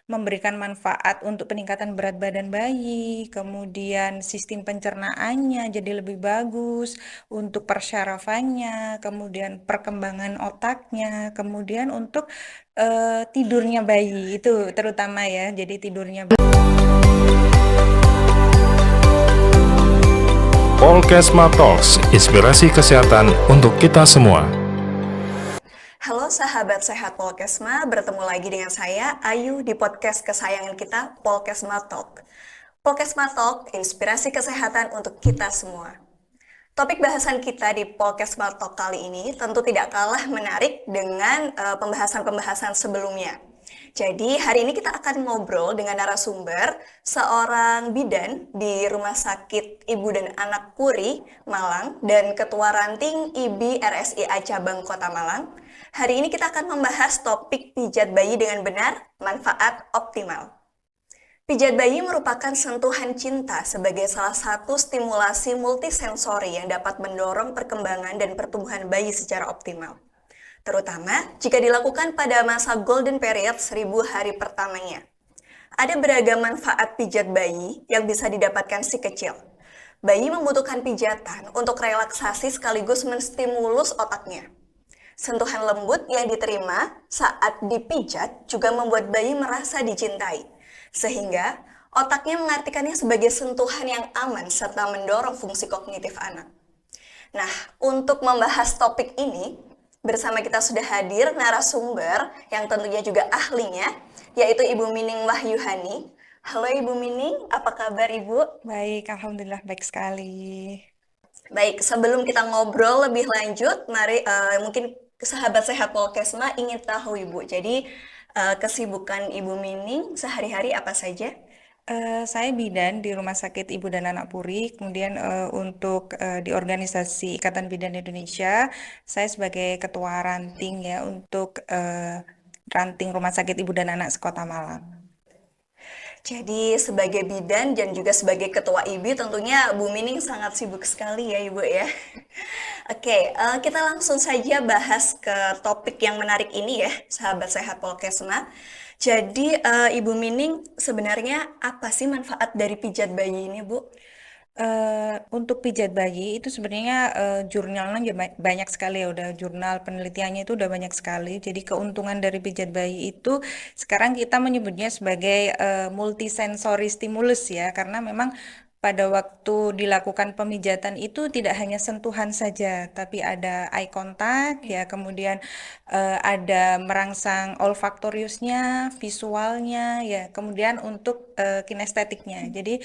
memberikan manfaat untuk peningkatan berat badan bayi, kemudian sistem pencernaannya jadi lebih bagus, untuk persyarafannya, kemudian perkembangan otaknya, kemudian untuk tidurnya bayi itu terutama ya, jadi tidurnya Polkesma Talks, inspirasi kesehatan untuk kita semua. Halo sahabat sehat Polkesma, bertemu lagi dengan saya Ayu di podcast kesayangan kita Polkesma Talk. Polkesma Talk, inspirasi kesehatan untuk kita semua. Topik bahasan kita di Polkesma Talk kali ini tentu tidak kalah menarik dengan pembahasan-pembahasan sebelumnya. Jadi hari ini kita akan ngobrol dengan narasumber seorang bidan di Rumah Sakit Ibu dan Anak Puri, Malang, dan Ketua Ranting IBI RSIA Cabang Kota Malang. Hari ini kita akan membahas topik pijat bayi dengan benar, manfaat optimal. Pijat bayi merupakan sentuhan cinta sebagai salah satu stimulasi multisensori yang dapat mendorong perkembangan dan pertumbuhan bayi secara optimal. Terutama jika dilakukan pada masa golden period 1000 hari pertamanya. Ada beragam manfaat pijat bayi yang bisa didapatkan si kecil. Bayi membutuhkan pijatan untuk relaksasi sekaligus menstimulus otaknya. Sentuhan lembut yang diterima saat dipijat juga membuat bayi merasa dicintai, sehingga otaknya mengartikannya sebagai sentuhan yang aman serta mendorong fungsi kognitif anak. Nah, untuk membahas topik ini, bersama kita sudah hadir narasumber yang tentunya juga ahlinya, yaitu Ibu Mining Wahyuhani. Halo Ibu Mining, apa kabar Ibu? baik, alhamdulillah baik sekali. Baik, sebelum kita ngobrol lebih lanjut, mari mungkin sahabat sehat Polkesma ingin tahu Ibu. Jadi kesibukan Ibu Mining sehari-hari apa saja? Saya bidan di Rumah Sakit Ibu dan Anak Puri, kemudian untuk di organisasi Ikatan Bidan Indonesia, saya sebagai ketua ranting ya untuk ranting Rumah Sakit Ibu dan Anak Sekota Malang. Jadi sebagai bidan dan juga sebagai ketua IBI tentunya Bu Mining sangat sibuk sekali ya Ibu ya. Oke, kita langsung saja bahas ke topik yang menarik ini ya, sahabat sehat Polkesma. Jadi Ibu Mining sebenarnya apa sih manfaat dari pijat bayi ini Bu? Untuk pijat bayi itu sebenarnya jurnalnya banyak sekali ya, udah jurnal penelitiannya itu udah banyak sekali. Jadi keuntungan dari pijat bayi itu sekarang kita menyebutnya sebagai multisensori stimulus ya, karena memang pada waktu dilakukan pemijatan itu tidak hanya sentuhan saja, tapi ada eye contact ya, kemudian ada merangsang olfaktoriusnya, visualnya ya, kemudian untuk kinestetiknya. Jadi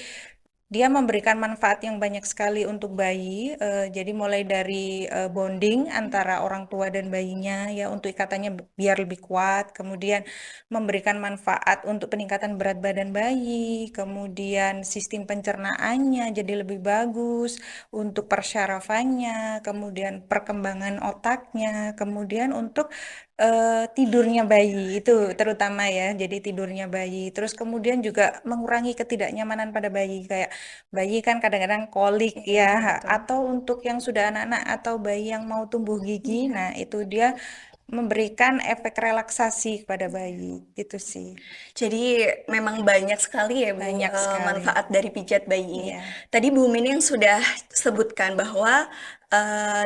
dia memberikan manfaat yang banyak sekali untuk bayi, jadi mulai dari bonding antara orang tua dan bayinya ya untuk ikatannya biar lebih kuat, kemudian memberikan manfaat untuk peningkatan berat badan bayi, kemudian sistem pencernaannya jadi lebih bagus, untuk persyarafannya, kemudian perkembangan otaknya, kemudian untuk tidurnya bayi itu terutama ya, jadi tidurnya bayi. Terus kemudian juga mengurangi ketidaknyamanan pada bayi, kayak bayi kan kadang-kadang kolik Iya, ya, betul. atau untuk yang sudah anak-anak atau bayi yang mau tumbuh gigi, nah itu dia memberikan efek relaksasi kepada bayi, itu sih. Jadi memang banyak sekali ya Bu Banyak sekali. manfaat dari pijat bayi ini. Iya, Tadi Bu Min yang sudah sebutkan bahwa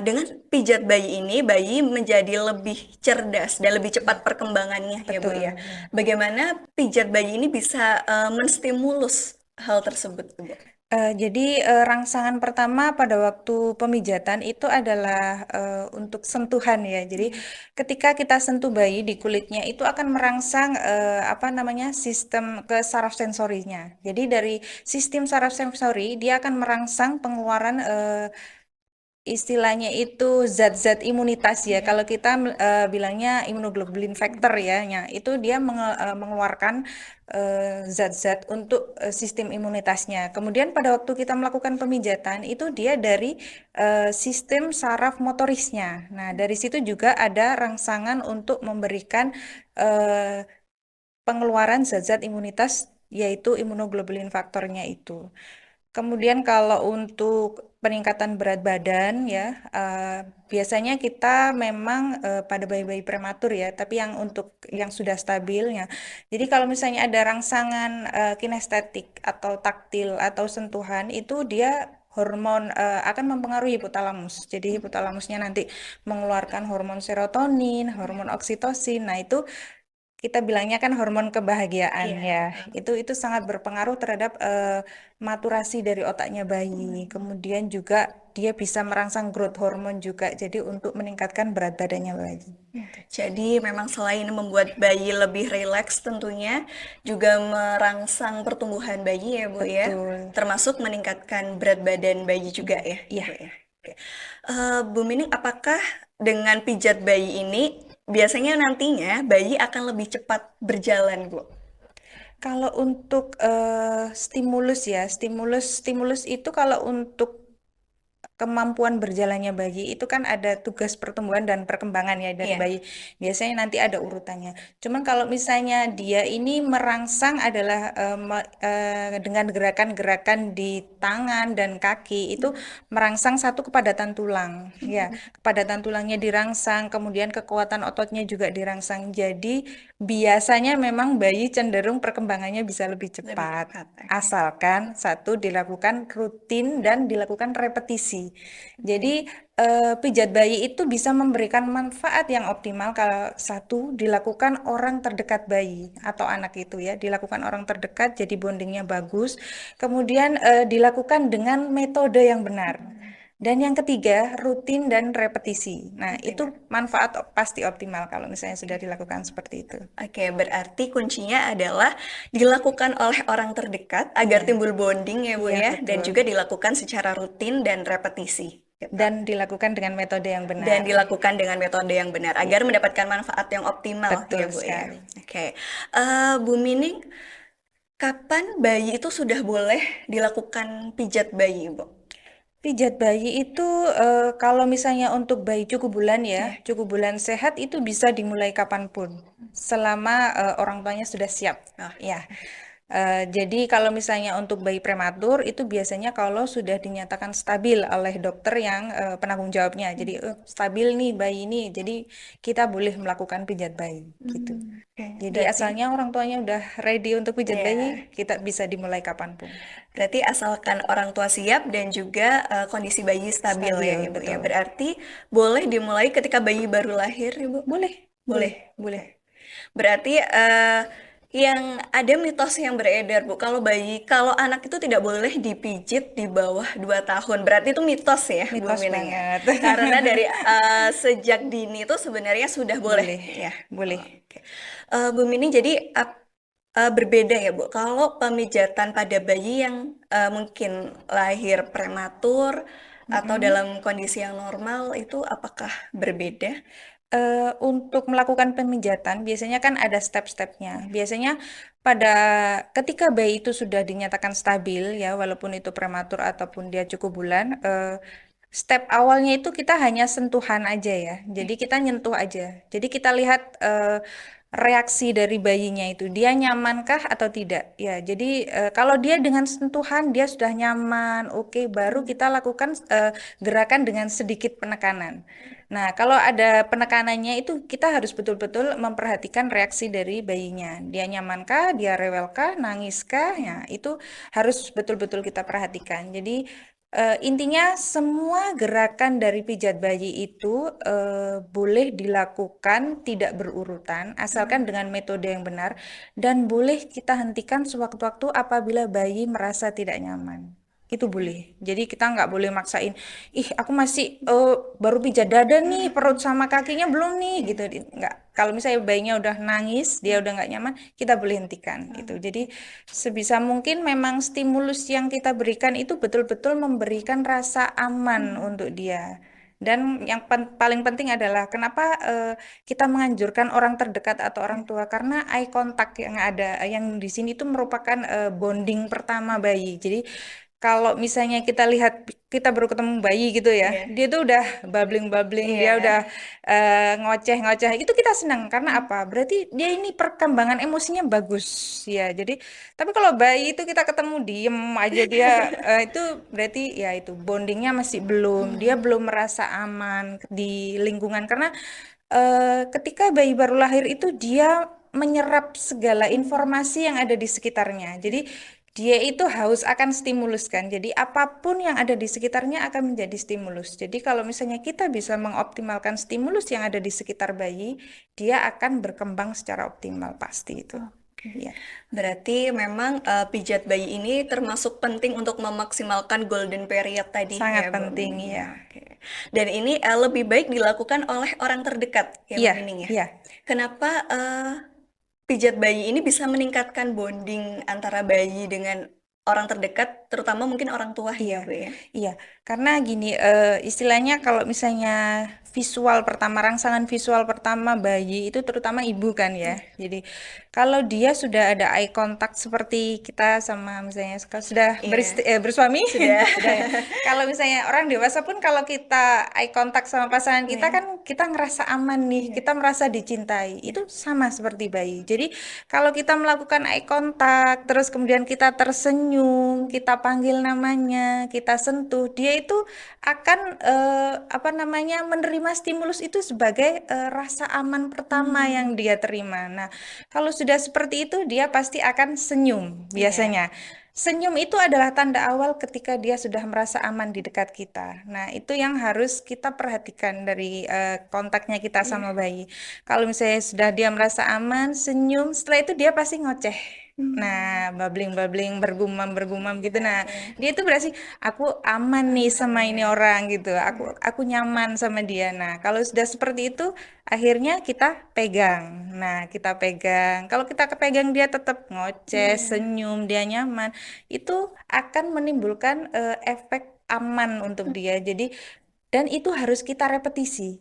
dengan pijat bayi ini bayi menjadi lebih cerdas dan lebih cepat perkembangannya ya Bu betul. ya. Ya. Bagaimana pijat bayi ini bisa menstimulus hal tersebut Bu? Jadi rangsangan pertama pada waktu pemijatan itu adalah untuk sentuhan ya. Jadi ketika kita sentuh bayi di kulitnya itu akan merangsang apa namanya sistem ke saraf sensorinya. Jadi dari sistem saraf sensori dia akan merangsang pengeluaran istilahnya itu zat-zat imunitas ya. Iya. Kalau kita bilangnya immunoglobulin factor ya, itu dia mengeluarkan zat-zat untuk sistem imunitasnya. Kemudian pada waktu kita melakukan pemijatan itu dia dari sistem saraf motorisnya. Nah, dari situ juga ada rangsangan untuk memberikan eh, pengeluaran zat-zat imunitas yaitu immunoglobulin faktornya itu. Kemudian kalau untuk peningkatan berat badan ya, biasanya kita memang pada bayi-bayi prematur ya, tapi yang untuk yang sudah stabil ya. Jadi kalau misalnya ada rangsangan kinestetik atau taktil atau sentuhan itu dia hormon akan mempengaruhi hipotalamus. Jadi hipotalamusnya nanti mengeluarkan hormon serotonin, hormon oksitosin. Nah, itu kita bilangnya kan hormon kebahagiaan Iya. ya. Itu sangat berpengaruh terhadap maturasi dari otaknya bayi. Kemudian juga dia bisa merangsang growth hormone juga. Jadi untuk meningkatkan berat badannya bayi. Jadi memang selain membuat bayi lebih rileks tentunya juga merangsang pertumbuhan bayi ya Bu ya, Betul. termasuk meningkatkan berat badan bayi juga ya Iya. Bu ya. Oke. Bu Mining, apakah dengan pijat bayi ini biasanya nantinya bayi akan lebih cepat berjalan Bu? Kalau untuk stimulus ya, stimulus itu kalau untuk kemampuan berjalannya bayi itu kan ada tugas pertumbuhan dan perkembangan ya dari Iya. bayi. Biasanya nanti ada urutannya. Cuman kalau misalnya dia ini merangsang adalah dengan gerakan-gerakan di tangan dan kaki itu merangsang satu kepadatan tulang. Ya, kepadatan tulangnya dirangsang, kemudian kekuatan ototnya juga dirangsang. Jadi biasanya memang bayi cenderung perkembangannya bisa lebih Lebih cepat. cepat. Oke. Asalkan satu dilakukan rutin dan dilakukan repetisi. Jadi pijat bayi itu bisa memberikan manfaat yang optimal kalau satu dilakukan orang terdekat bayi atau anak itu ya, dilakukan orang terdekat jadi bondingnya bagus. Kemudian dilakukan dengan metode yang benar. Dan yang ketiga, rutin dan repetisi. Nah, Rutin. itu manfaat pasti optimal kalau misalnya sudah dilakukan seperti itu. Oke, berarti kuncinya adalah dilakukan oleh orang terdekat agar Iya. timbul bonding ya Bu Iya, ya, dan betul. juga dilakukan secara rutin dan repetisi. Gitu. Dan dilakukan dengan metode yang benar. Dan dilakukan dengan metode yang benar agar mendapatkan manfaat yang optimal Betul ya Bu ya. sekali. Oke, Bu Mining, kapan bayi itu sudah boleh dilakukan pijat bayi Bu? Pijat bayi itu kalau misalnya untuk bayi cukup bulan ya, cukup bulan sehat itu bisa dimulai kapanpun, selama orang tuanya sudah siap. Oh. Ya. Jadi kalau misalnya untuk bayi prematur itu biasanya kalau sudah dinyatakan stabil oleh dokter yang penanggung jawabnya. Jadi stabil nih bayi ini, jadi kita boleh melakukan pijat bayi gitu. Jadi Berarti- asalnya orang tuanya udah ready untuk pijat Iya. bayi, kita bisa dimulai kapanpun. Berarti asalkan orang tua siap dan juga kondisi bayi stabil ya Stabil, Ibu ya. betul. Berarti boleh dimulai ketika bayi baru lahir Ibu? Boleh. Boleh. Berarti yang ada mitos yang beredar Bu, kalau anak itu tidak boleh dipijit di bawah 2 tahun. Berarti itu mitos ya Bu Mitos Mining ya? banget. Karena dari sejak dini itu sebenarnya sudah boleh ya. Boleh. Oke. Bu Mining, jadi berbeda ya Bu, kalau pemijatan pada bayi yang mungkin lahir prematur atau dalam kondisi yang normal itu apakah berbeda? Untuk melakukan pemijatan biasanya kan ada step-stepnya. Biasanya ketika bayi itu sudah dinyatakan stabil ya, walaupun itu prematur ataupun dia cukup bulan, step awalnya itu kita hanya sentuhan aja ya. Jadi kita nyentuh aja. Jadi kita lihat reaksi dari bayinya itu, dia nyamankah atau tidak? Ya, jadi kalau dia dengan sentuhan dia sudah nyaman, oke, baru kita lakukan gerakan dengan sedikit penekanan. Nah, kalau ada penekanannya itu kita harus betul-betul memperhatikan reaksi dari bayinya. Dia nyamankah, dia rewelkah, nangiskah? Ya, itu harus betul-betul kita perhatikan. Jadi intinya semua gerakan dari pijat bayi itu boleh dilakukan tidak berurutan, asalkan dengan metode yang benar, dan boleh kita hentikan sewaktu-waktu apabila bayi merasa tidak nyaman. Itu boleh. Jadi kita nggak boleh maksain, ih aku masih baru pijat dada nih, perut sama kakinya belum nih, gitu. Nggak. Kalau misalnya bayinya udah nangis, dia udah nggak nyaman, kita boleh hentikan, gitu. Jadi sebisa mungkin memang stimulus yang kita berikan itu betul-betul memberikan rasa aman untuk dia. Dan yang paling penting adalah kenapa kita menganjurkan orang terdekat atau orang tua, karena eye contact yang ada yang di sini itu merupakan bonding pertama bayi. Jadi kalau misalnya kita lihat kita baru ketemu bayi gitu ya, Iya. dia tuh udah bubbling-bubbling, dia Iya. udah ngoceh-ngoceh. Itu kita senang karena apa? Berarti dia ini perkembangan emosinya bagus ya. Jadi, tapi kalau bayi itu kita ketemu diem aja dia itu berarti ya itu bondingnya masih belum. Dia belum merasa aman di lingkungan karena ketika bayi baru lahir itu dia menyerap segala informasi yang ada di sekitarnya. Jadi dia itu haus akan stimulus kan. Jadi apapun yang ada di sekitarnya akan menjadi stimulus. Jadi kalau misalnya kita bisa mengoptimalkan stimulus yang ada di sekitar bayi, dia akan berkembang secara optimal pasti itu. Oke. Ya, Berarti memang pijat bayi ini termasuk penting untuk memaksimalkan golden period tadi sangat ya, Bu penting Mining ya. ya. Oke. Dan ini lebih baik dilakukan oleh orang terdekat ya, Bu Iya, Mining ya. iya. Kenapa pijat bayi ini bisa meningkatkan bonding antara bayi dengan orang terdekat, terutama mungkin orang tua Iya, ya, Bu ya? iya. Karena gini, istilahnya kalau misalnya visual pertama, rangsangan visual pertama bayi itu terutama ibu kan ya. Jadi kalau dia sudah ada eye contact seperti kita sama misalnya sudah Iya, bersuami, sudah. sudah ya. Kalau misalnya orang dewasa pun kalau kita eye contact sama pasangan kita Iya, kan kita ngerasa aman nih, iya, kita merasa dicintai. iya. Itu sama seperti bayi. Jadi kalau kita melakukan eye contact, terus kemudian kita tersenyum, kita panggil namanya, kita sentuh, dia itu akan apa namanya menerima stimulus itu sebagai rasa aman pertama yang Hmm, dia terima. Nah, kalau sudah seperti itu, dia pasti akan senyum iya. biasanya. Senyum itu adalah tanda awal ketika dia sudah merasa aman di dekat kita. Nah, itu yang harus kita perhatikan dari kontaknya kita sama Iya. bayi. Kalau misalnya sudah dia merasa aman, senyum, setelah itu dia pasti ngoceh. Hmm, Nah, babbling-babbling, bergumam-bergumam gitu. Nah, iya. dia itu berarti aku aman nih Aman sama ini ya. orang gitu. Aku Iya. aku nyaman sama dia. Nah, kalau sudah seperti itu, akhirnya kita pegang. Nah, kita pegang. Kalau kita kepegang dia tetap ngoceh, Iya. senyum, dia nyaman. Itu akan menimbulkan efek aman untuk dia. Jadi, dan itu harus kita repetisi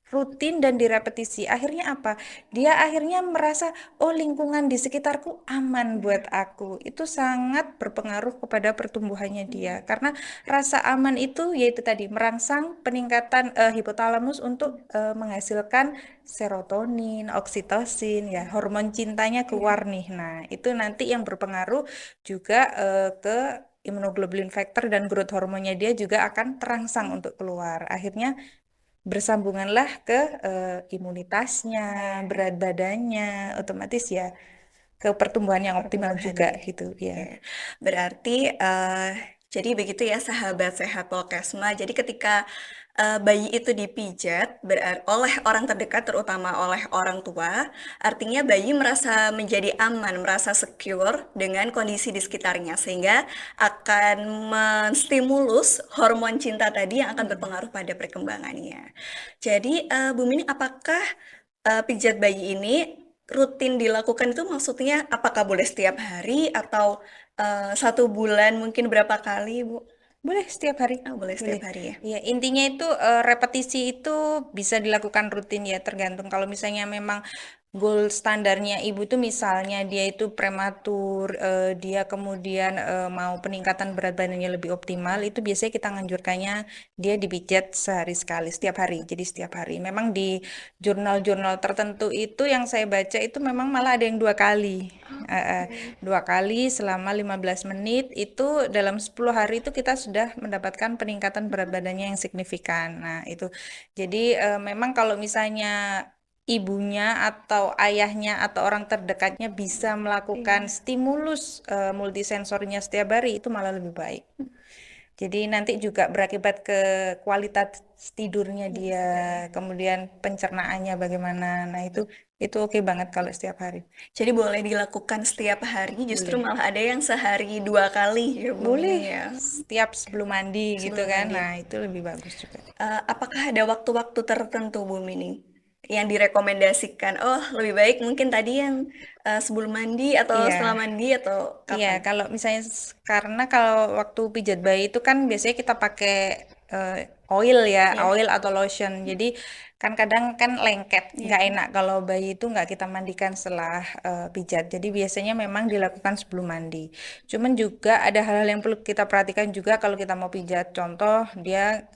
rutin dan direpetisi. Akhirnya apa? Dia akhirnya merasa, oh lingkungan di sekitarku aman buat Iya. aku. Itu sangat berpengaruh kepada pertumbuhannya dia. Karena rasa aman itu yaitu tadi merangsang peningkatan hipotalamus untuk menghasilkan serotonin, oksitosin, ya hormon cintanya Iya. keluar nih. Nah, itu nanti yang berpengaruh juga ke immunoglobulin factor dan growth hormonnya dia juga akan terangsang untuk keluar. Akhirnya bersambunganlah ke imunitasnya, Iya. berat badannya, otomatis ya ke pertumbuhan yang optimal juga Pertumbuhannya. gitu ya. Oke. Berarti jadi begitu ya sahabat sehat Polkesma. Jadi ketika bayi itu dipijat oleh orang terdekat terutama oleh orang tua, artinya bayi merasa menjadi aman, merasa secure dengan kondisi di sekitarnya sehingga akan menstimulus hormon cinta tadi yang akan berpengaruh pada perkembangannya. Jadi Bu Mining, apakah pijat bayi ini rutin dilakukan itu maksudnya apakah boleh setiap hari atau 1 bulan mungkin berapa kali, Bu? Boleh setiap hari, Oh, boleh boleh. setiap hari ya. Ya, intinya itu repetisi itu bisa dilakukan rutin ya, tergantung kalau misalnya memang goal standarnya ibu itu misalnya dia itu prematur, dia kemudian mau peningkatan berat badannya lebih optimal, itu biasanya kita nganjurkannya dia dipijat sehari sekali, setiap hari. Jadi setiap hari. Memang di jurnal-jurnal tertentu itu yang saya baca itu memang malah ada yang 2 kali. Eh, eh, Oke. 2 kali selama 15 menit itu dalam 10 hari itu kita sudah mendapatkan peningkatan berat badannya yang signifikan. Nah, itu. Jadi memang kalau misalnya ibunya atau ayahnya atau orang terdekatnya bisa melakukan Iya. stimulus multisensornya setiap hari itu malah lebih baik. Jadi nanti juga berakibat ke kualitas tidurnya dia, kemudian pencernaannya bagaimana. Nah, itu oke banget kalau setiap hari. Jadi boleh dilakukan setiap hari, justru Boleh. malah ada yang sehari 2 kali ya Bu Boleh Mining ya, setiap sebelum mandi gitu sebelum kan. mandi. Nah, itu lebih bagus juga. Apakah ada waktu-waktu tertentu Bu Mining yang direkomendasikan? Oh, lebih baik mungkin tadi yang sebelum mandi atau Iya, setelah mandi atau iya. kapan? Kalau misalnya karena kalau waktu pijat bayi itu kan biasanya kita pakai eh, oil ya, Ya. oil atau lotion. Jadi Kan kadang kan lengket, Iya. nggak enak kalau bayi itu nggak kita mandikan setelah pijat. Jadi biasanya memang dilakukan sebelum mandi. Cuman juga ada hal-hal yang perlu kita perhatikan juga kalau kita mau pijat. Contoh dia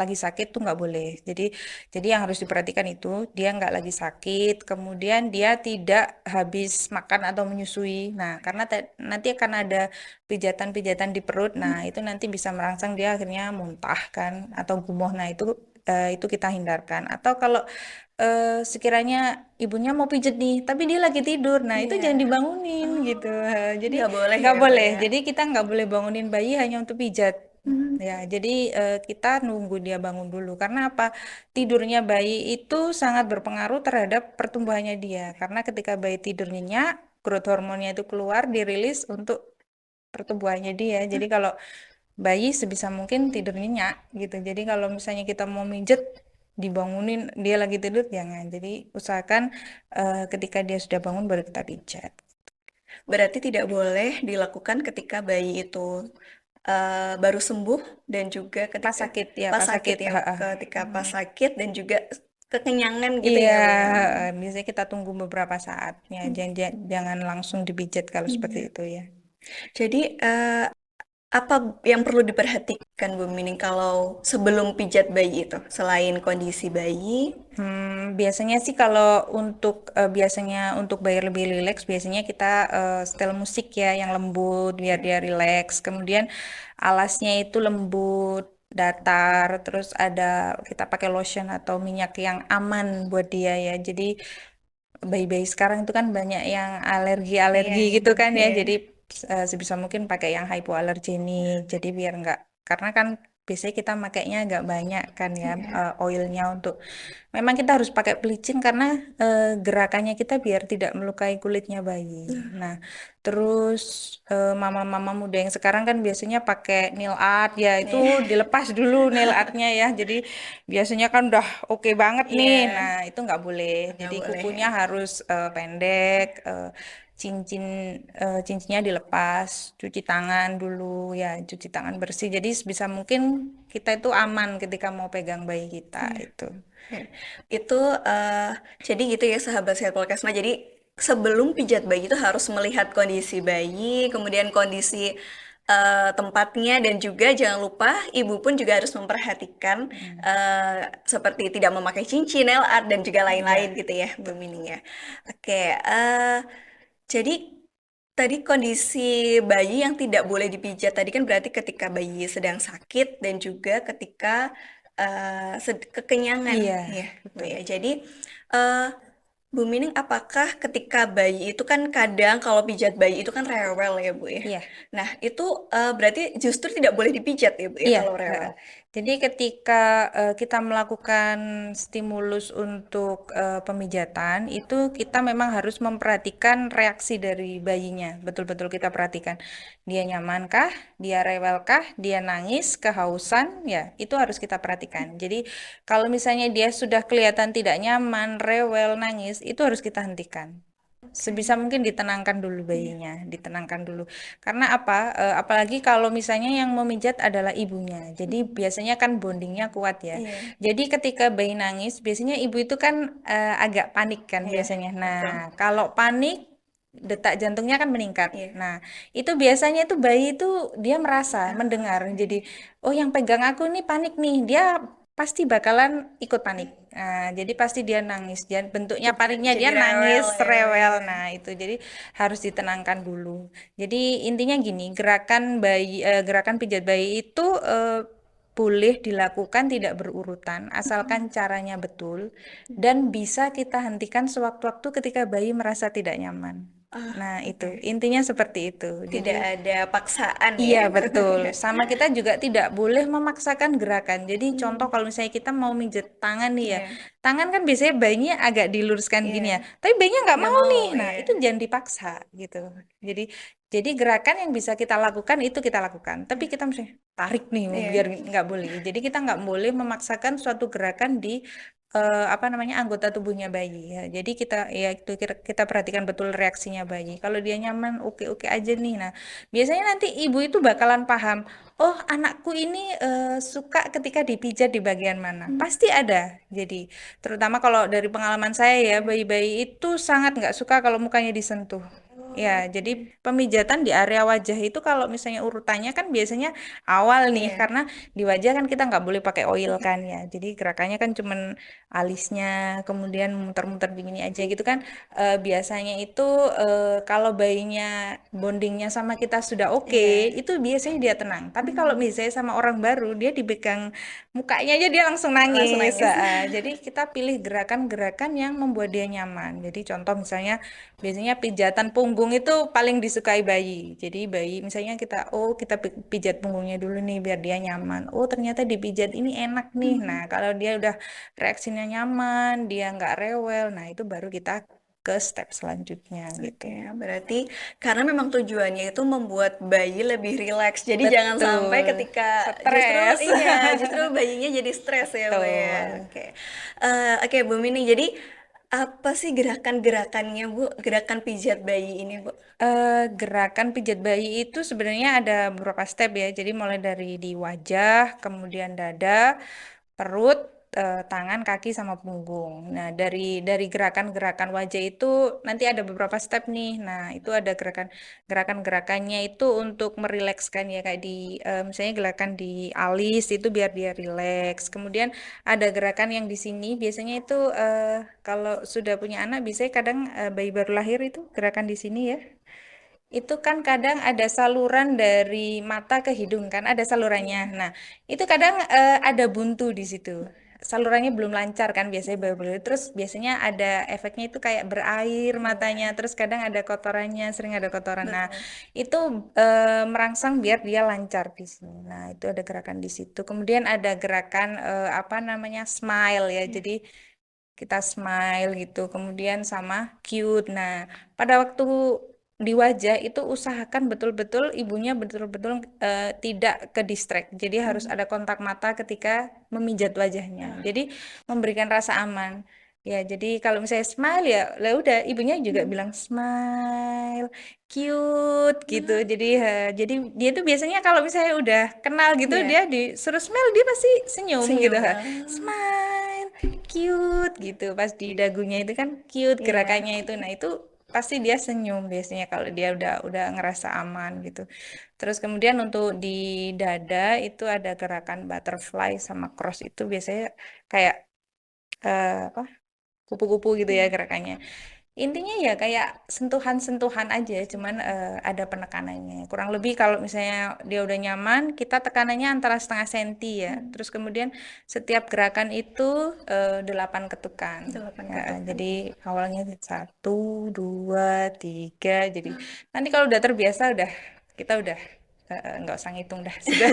lagi sakit tuh nggak boleh. Jadi yang harus diperhatikan itu dia nggak lagi sakit, kemudian dia tidak habis makan atau menyusui. Nah, karena nanti akan ada pijatan-pijatan di perut. Nah, itu nanti bisa merangsang dia akhirnya muntah kan atau gumoh. Nah, itu kita hindarkan. Atau kalau sekiranya ibunya mau pijet nih, tapi dia lagi tidur, nah itu Iya. jangan dibangunin gitu. Oh, Jadi nggak boleh nggak ya, Bu boleh. ya? Jadi kita nggak boleh bangunin bayi hanya untuk pijat. Hmm. Ya, jadi kita nunggu dia bangun dulu. Karena apa? Tidurnya bayi itu sangat berpengaruh terhadap pertumbuhannya dia. Karena ketika bayi tidur nyenyak, growth hormonnya itu keluar, dirilis untuk pertumbuhannya dia. Jadi kalau bayi sebisa mungkin tidur nyenyak gitu. Jadi kalau misalnya kita mau mijet dibangunin dia lagi tidur jangan. Jadi usahakan ketika dia sudah bangun baru kita pijat. Berarti tidak boleh dilakukan ketika bayi itu baru sembuh dan juga Pas ketika sakit ya, pas pas sakit sakit. ya, Ha, ha. ketika pas Hmm. sakit dan juga kekenyangan gitu Iya, ya, Bu ya. biasanya kita tunggu beberapa saat ya. Jangan langsung dipijat kalau seperti Iya. itu ya. Jadi apa yang perlu diperhatikan Bu Mining kalau sebelum pijat bayi itu selain kondisi bayi? Biasanya sih kalau biasanya untuk bayar lebih rileks, biasanya kita setel musik ya yang lembut biar dia rileks. Kemudian alasnya itu lembut, datar, terus kita pakai lotion atau minyak yang aman buat dia ya. Jadi bayi-bayi sekarang itu kan banyak yang Iya, alergi-alergi iya, gitu kan ya. iya. Jadi sebisa mungkin pakai yang hypoallergenic. Jadi biar nggak, karena kan biasanya kita makainya agak banyak kan ya oilnya untuk. Memang kita harus pakai pelicin karena gerakannya kita biar tidak melukai kulitnya bayi. Nah, terus mama-mama muda yang sekarang kan biasanya pakai nail art ya itu Iya. dilepas dulu nail artnya ya. Jadi biasanya kan udah oke banget nih. Iya, Nah, itu nggak boleh. nggak Jadi boleh ya. kukunya harus pendek, cincin cincinnya dilepas, cuci tangan dulu ya, cuci tangan bersih. Jadi sebisa mungkin kita itu aman ketika mau pegang bayi kita itu. Oke. Itu jadi gitu ya sahabat sehat Polkesma. Jadi sebelum pijat bayi itu harus melihat kondisi bayi, kemudian kondisi tempatnya dan juga jangan lupa ibu pun juga harus memperhatikan seperti tidak memakai cincin, nail art dan juga lain-lain Ya, gitu ya, Bu Mining ya. Oke, jadi tadi kondisi bayi yang tidak boleh dipijat tadi kan berarti ketika bayi sedang sakit dan juga ketika kekenyangan iya, ya, Bu betul. ya. Jadi eh, Bu Mining, apakah ketika bayi itu kan kadang kalau pijat bayi itu kan rewel ya Bu ya. Iya. Nah itu berarti justru tidak boleh dipijat ya Bu ya Iya, kalau heeh. rewel. Jadi ketika kita melakukan stimulus untuk pemijatan, itu kita memang harus memperhatikan reaksi dari bayinya. Betul-betul kita perhatikan. Dia nyamankah? Dia rewelkah? Dia nangis? Kehausan? Ya, itu harus kita perhatikan. Jadi kalau misalnya dia sudah kelihatan tidak nyaman, rewel, nangis, itu harus kita hentikan. Sebisa mungkin ditenangkan dulu Iya. bayinya, ditenangkan dulu. Karena apa? Apalagi kalau misalnya yang memijat adalah ibunya. Jadi biasanya kan bondingnya kuat ya. Iya, Jadi ketika bayi nangis, biasanya ibu itu kan agak panik kan iya, biasanya. Nah, betul. kalau panik, detak jantungnya kan meningkat. Iya. Nah, itu biasanya itu bayi itu dia merasa, mendengar. Jadi, Oke. oh yang pegang aku nih panik nih. Dia pasti bakalan ikut panik. Nah, jadi pasti dia nangis. Dan bentuknya paniknya Jadi dia nangis, rewel ya, rewel. ya. Nah, itu jadi harus ditenangkan dulu. Jadi intinya gini, gerakan pijat bayi itu boleh dilakukan tidak berurutan, asalkan caranya betul dan bisa kita hentikan sewaktu-waktu ketika bayi merasa tidak nyaman. Ah, Nah, itu oke. intinya seperti itu. Jadi Tidak ada paksaan iya, ya. betul. Sama kita juga tidak boleh memaksakan gerakan. Jadi contoh Hmm, kalau misalnya kita mau mijet tangan nih ya, iya, tangan kan biasanya bayinya agak diluruskan gini ya, iya. tapi bayinya nggak Nggak mau mau, nih. Nah, iya. itu jangan dipaksa gitu. Jadi jadi gerakan yang bisa kita lakukan itu kita lakukan. Tapi kita misalnya tarik nih, Iya. biar nggak boleh. Jadi kita nggak boleh memaksakan suatu gerakan di apa namanya anggota tubuhnya bayi ya. Jadi kita ya itu kita perhatikan betul reaksinya bayi. Kalau dia nyaman, oke-oke aja nih. Nah, biasanya nanti ibu itu bakalan paham, oh anakku ini suka ketika dipijat di bagian mana. Pasti ada. Jadi terutama kalau dari pengalaman saya ya, bayi-bayi itu sangat nggak suka kalau mukanya disentuh. Ya, jadi pemijatan di area wajah itu kalau misalnya urutannya kan biasanya awal nih, Iya. karena di wajah kan kita nggak boleh pakai oil kan ya. Jadi gerakannya kan cuman alisnya, kemudian muter-muter begini aja gitu kan. Biasanya itu kalau bayinya bondingnya sama kita sudah oke, Iya. itu biasanya dia tenang. Tapi kalau misalnya sama orang baru, dia dipegang mukanya aja dia langsung Langsung nangis. nangis. Jadi kita pilih gerakan-gerakan yang membuat dia nyaman. Jadi contoh misalnya biasanya pijatan punggung itu paling disukai bayi. Jadi bayi misalnya kita pijat punggungnya dulu nih biar dia nyaman. Oh ternyata dipijat ini enak nih. Nah kalau dia udah reaksinya nyaman, dia nggak rewel, nah itu baru kita ke step selanjutnya gitu. Oke, berarti karena memang tujuannya itu membuat bayi lebih rileks. Jadi jangan sampai Betul. ketika justru Stres. iya, justru bayinya jadi stres ya, Bu ya. Betul. Oke. Oke, Bu Mini. Jadi apa sih gerakan-gerakannya, Bu? Gerakan pijat bayi ini, Bu? Gerakan pijat bayi itu sebenarnya ada beberapa step ya. Jadi mulai dari di wajah, kemudian dada, perut, tangan, kaki sama punggung. Nah, dari gerakan-gerakan wajah itu nanti ada beberapa step nih. Nah, itu ada gerakan-gerakannya itu untuk merilekskan ya kayak misalnya gerakan di alis itu biar dia rileks. Kemudian ada gerakan yang di sini biasanya itu kalau sudah punya anak biasanya kadang bayi baru lahir itu gerakan di sini ya. Itu kan kadang ada saluran dari mata ke hidung kan, ada salurannya. Iya. Nah, itu kadang ada buntu di situ. Salurannya belum lancar kan biasanya baru-baru. Terus biasanya ada efeknya itu kayak berair matanya. Iya, Terus kadang ada kotorannya, sering ada kotoran. Nah, betul. itu merangsang biar dia lancar di sini. Nah, itu ada gerakan di situ. Kemudian ada gerakan apa namanya smile ya. Iya. Jadi kita smile gitu, kemudian sama cute. Nah, pada waktu di wajah itu usahakan betul-betul ibunya betul-betul tidak ke distract. Jadi harus ada kontak mata ketika memijat wajahnya. Jadi memberikan rasa aman. Ya, jadi kalau misalnya smile ya, lah udah ibunya juga bilang smile, cute gitu. Jadi dia tuh biasanya kalau misalnya udah kenal gitu Iya. dia disuruh smile dia pasti senyum gitu. Senyum. Smile, cute gitu. Pas di dagunya itu kan cute Iya. gerakannya itu. Nah, itu pasti dia senyum biasanya kalau dia udah ngerasa aman gitu. Terus kemudian untuk di dada itu ada gerakan butterfly sama cross itu biasanya kayak apa kupu-kupu gitu ya gerakannya. Intinya ya kayak sentuhan-sentuhan aja, cuman ada penekanannya. Kurang lebih kalau misalnya dia udah nyaman, kita tekanannya antara setengah senti ya. Terus kemudian setiap gerakan itu 8 ketukan. 8 Ya, ketukan. jadi awalnya 1, 2, 3. Jadi nanti kalau udah terbiasa kita udah nggak usah ngitung dah sudah.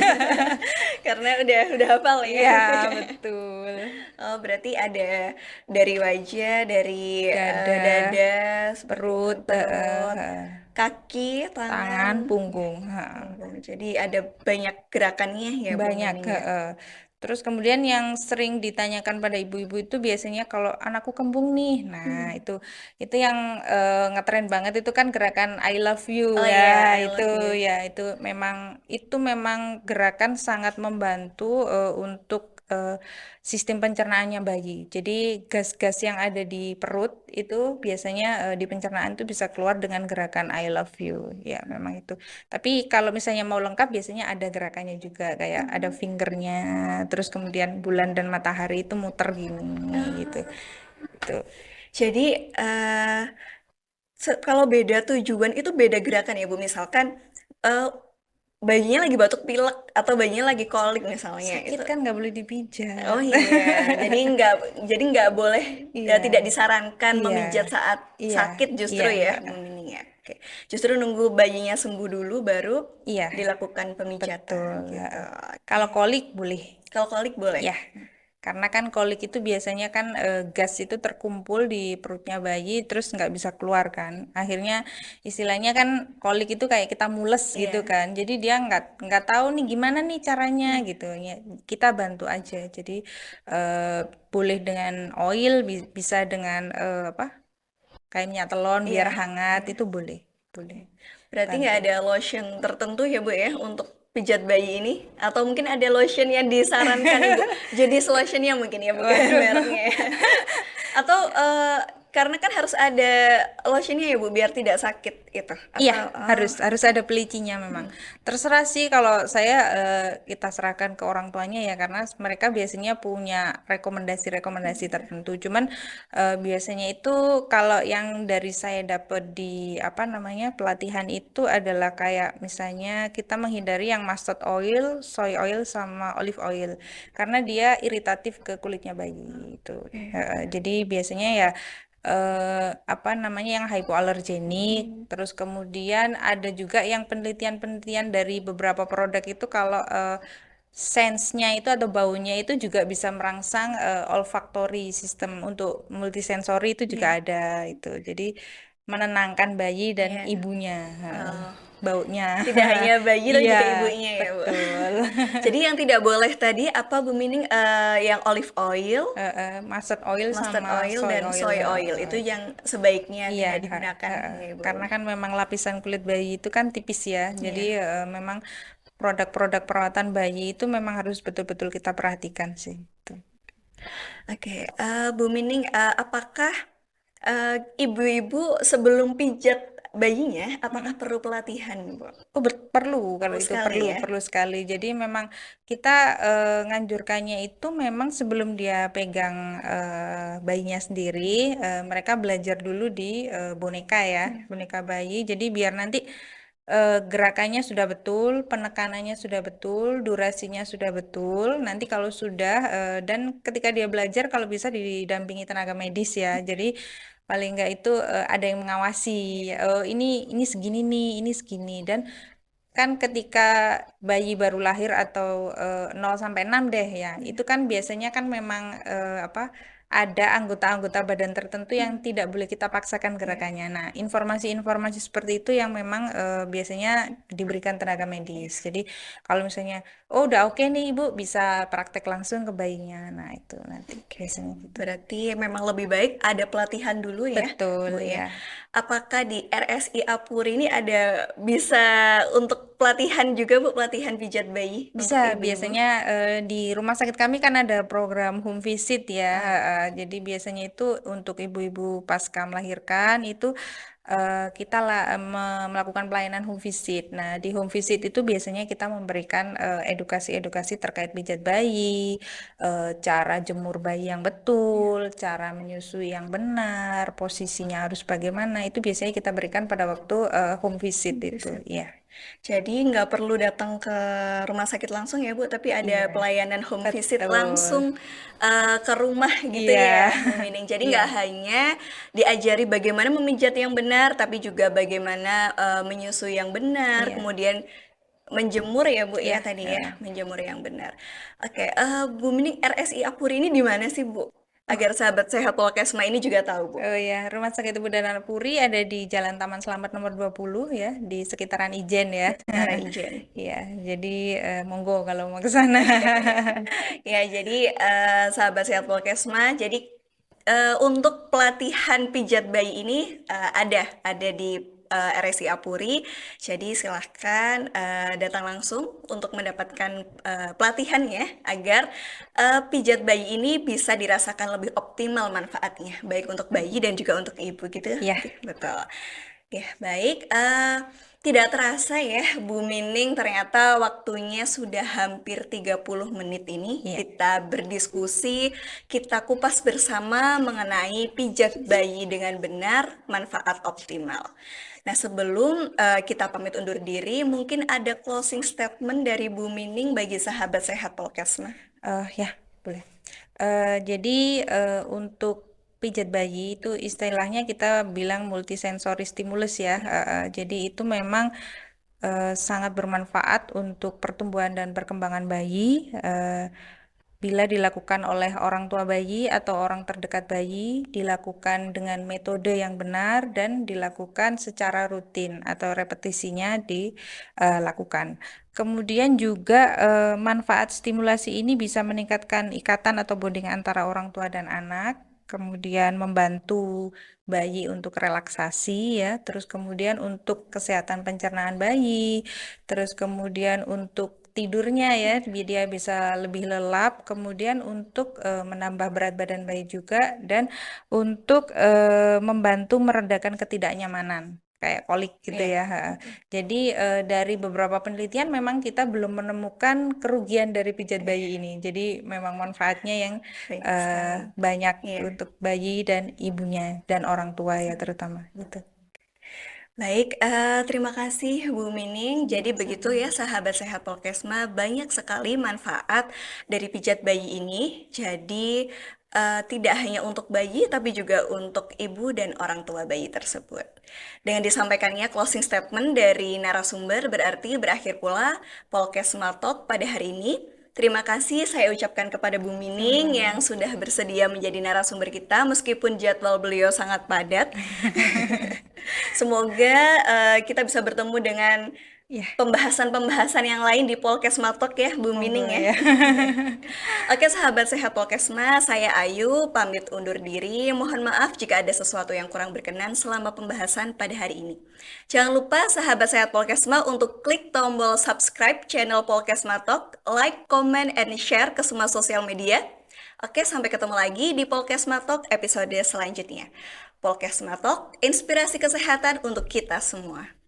Karena udah hafal ya. Iya betul. Oh, berarti ada dari wajah, dari Dada, dada, seperti itu, perut, perut, kaki, tangan, tangan, punggung. punggung. Jadi ada banyak gerakannya ya, Bu Banyak. Mining ya. Terus kemudian yang sering ditanyakan pada ibu-ibu itu biasanya kalau anakku kembung nih, nah itu yang ngetren banget itu kan gerakan I love you Oh ya, iya, I itu love you. ya itu memang gerakan sangat membantu untuk sistem pencernaannya bayi. Jadi gas-gas yang ada di perut itu biasanya di pencernaan itu bisa keluar dengan gerakan I love you, ya memang itu. Tapi kalau misalnya mau lengkap biasanya ada gerakannya juga kayak ada fingernya, terus kemudian bulan dan matahari itu muter gini gitu. Itu. Jadi kalau beda tujuan itu beda gerakan ya, Bu. Misalkan eh, bayinya lagi batuk pilek atau bayinya lagi kolik misalnya Sakit itu. kan nggak boleh dipijat. Oh iya, jadi nggak boleh Iya, tidak disarankan iya, memijat saat iya, sakit iya, justru ya, Bu Mining ya. Oke. Justru nunggu bayinya sembuh dulu baru iya, dilakukan pemijatan betul. gitu. Kalau kolik boleh, Kalau kolik boleh. ya. Karena kan kolik itu biasanya kan gas itu terkumpul di perutnya bayi terus nggak bisa keluar kan. Akhirnya istilahnya kan kolik itu kayak kita mules gitu Iya. kan. Jadi dia nggak tahu nih gimana nih caranya gitu ya. Kita bantu aja. Jadi eh, boleh dengan oil, bisa dengan apa? Kayak minyak telon biar Iya. hangat itu boleh. Boleh Berarti bantu. nggak ada lotion tertentu ya Bu ya untuk pijat bayi ini? Atau mungkin ada lotion yang disarankan Ibu? Jenis lotionnya mungkin ya, bukan Waduh. mereknya ya. Atau karena kan harus ada lotionnya ya Bu biar tidak sakit itu. Iya, Atau harus ada pelicinya memang. Terserah sih kalau saya kita serahkan ke orang tuanya ya karena mereka biasanya punya rekomendasi-rekomendasi tertentu. Cuman biasanya itu kalau yang dari saya dapat di apa namanya pelatihan itu adalah kayak misalnya kita menghindari yang mustard oil, soy oil sama olive oil karena dia iritatif ke kulitnya bayi itu. Jadi biasanya ya apa namanya yang hypoallergenik, terus kemudian ada juga yang penelitian-penelitian dari beberapa produk itu kalau sense-nya itu atau baunya itu juga bisa merangsang olfactory system untuk multisensori itu juga iya. ada itu. Jadi menenangkan bayi dan Iya. ibunya Oh, baunya. tidak hanya bayi dan Iya, juga ibunya ya Bu. betul. Jadi yang tidak boleh tadi apa Bu Mining, yang olive oil, Mustard oil mustard sama oil, soy dan oil. soy oil itu yang sebaiknya Iya, tidak digunakan ya Bu. karena kan memang lapisan kulit bayi itu kan tipis ya, jadi Iya. memang produk-produk perawatan bayi itu memang harus betul-betul kita perhatikan sih. Gitu. Oke, Bu Mining, apakah ibu-ibu sebelum pijat bayinya, apakah perlu pelatihan, Bu? Oh, perlu kalau Perlu itu sekali perlu ya. perlu sekali. Jadi memang kita nganjurkannya itu memang sebelum dia pegang bayinya sendiri, mereka belajar dulu di boneka ya, boneka bayi. Jadi biar nanti gerakannya sudah betul, penekanannya sudah betul, durasinya sudah betul. Nanti kalau sudah dan ketika dia belajar kalau bisa didampingi tenaga medis ya. Jadi paling enggak itu ada yang mengawasi. Ini segini nih, ini segini dan kan ketika bayi baru lahir atau 0 sampai 6 deh ya, itu kan biasanya kan memang apa ada anggota-anggota badan tertentu yang tidak boleh kita paksakan Iya. gerakannya. Nah, informasi-informasi seperti itu yang memang biasanya diberikan tenaga medis. Jadi kalau misalnya, oh udah oke nih Ibu, bisa praktek langsung ke bayinya. Nah, itu nanti Oke. biasanya gitu. Berarti memang lebih baik ada pelatihan dulu ya, Betul Bu ya. ya. Apakah di RSI Apuri ini ada bisa untuk pelatihan juga Bu, pelatihan pijat bayi Bisa, untuk ibu-ibu? biasanya di rumah sakit kami kan ada program home visit ya. Jadi biasanya itu untuk ibu-ibu pasca melahirkan itu kita melakukan pelayanan home visit. Nah, di home visit itu biasanya kita memberikan edukasi-edukasi terkait pijat bayi, cara jemur bayi yang betul, cara menyusui yang benar, posisinya harus bagaimana. Itu biasanya kita berikan pada waktu home visit itu. Bisa. Iya. Jadi nggak perlu datang ke rumah sakit langsung ya Bu, tapi ada Iya, pelayanan home visit betul. langsung ke rumah gitu Iya, ya, Bu Mining. Jadi iya, nggak hanya diajari bagaimana memijat yang benar, tapi juga bagaimana menyusui yang benar, iya, kemudian menjemur ya Bu ya iya. tadi ya, menjemur yang benar. Oke, Bu Mining, RSI Apuri ini di mana sih Bu? Oh, Agar sahabat sehat Polkesma ini juga tahu Bu. oh ya, Rumah Sakit Ibu dan Anak Puri ada di Jalan Taman Selamat nomor 20 ya, di sekitaran Ijen ya. Sementara Ijen. Iya, jadi monggo kalau mau ke sana. Ya, jadi sahabat sehat Polkesma, jadi untuk pelatihan pijat bayi ini ada di RSI Apuri. Jadi silahkan datang langsung untuk mendapatkan pelatihan ya, agar pijat bayi ini bisa dirasakan lebih optimal manfaatnya, baik untuk bayi dan juga untuk ibu gitu. Iya, Betul. Ya, baik. Tidak terasa ya, Bu Mining, ternyata waktunya sudah hampir 30 menit ini. iya. Kita berdiskusi, kita kupas bersama mengenai pijat bayi dengan benar, manfaat optimal. Nah, sebelum kita pamit undur diri, mungkin ada closing statement dari Bu Mining bagi sahabat sehat Polkesma. Ya, boleh. Jadi untuk pijat bayi itu istilahnya kita bilang multisensori stimulus ya. Jadi itu memang sangat bermanfaat untuk pertumbuhan dan perkembangan bayi. bila dilakukan oleh orang tua bayi atau orang terdekat bayi, dilakukan dengan metode yang benar dan dilakukan secara rutin atau repetisinya dilakukan. Kemudian juga manfaat stimulasi ini bisa meningkatkan ikatan atau bonding antara orang tua dan anak, kemudian membantu bayi untuk relaksasi ya, terus kemudian untuk kesehatan pencernaan bayi, terus kemudian untuk tidurnya ya, dia bisa lebih lelap, kemudian untuk menambah berat badan bayi juga, dan untuk membantu meredakan ketidaknyamanan kayak kolik gitu Iya. ya. Jadi dari beberapa penelitian memang kita belum menemukan kerugian dari pijat bayi ini. Jadi memang manfaatnya yang Baik sekali. banyak Iya. untuk bayi dan ibunya dan orang tua ya terutama gitu. Baik, terima kasih Bu Mining. Jadi begitu ya sahabat sehat Polkesma, banyak sekali manfaat dari pijat bayi ini. Jadi tidak hanya untuk bayi tapi juga untuk ibu dan orang tua bayi tersebut. Dengan disampaikannya closing statement dari narasumber berarti berakhir pula Polkesma Talk pada hari ini. Terima kasih saya ucapkan kepada Bu Mining yang sudah bersedia menjadi narasumber kita meskipun jadwal beliau sangat padat. Semoga kita bisa bertemu dengan Ya, pembahasan-pembahasan yang lain di Polkesma Talk ya, Bu Mining monggo ya. ya. Oke sahabat sehat Polkesma, saya Ayu pamit undur diri. Mohon maaf jika ada sesuatu yang kurang berkenan selama pembahasan pada hari ini. Jangan lupa sahabat sehat Polkesma untuk klik tombol subscribe channel Polkesma Talk, like, comment, and share ke semua sosial media. Oke, sampai ketemu lagi di Polkesma Talk episode selanjutnya. Polkesma Talk, inspirasi kesehatan untuk kita semua.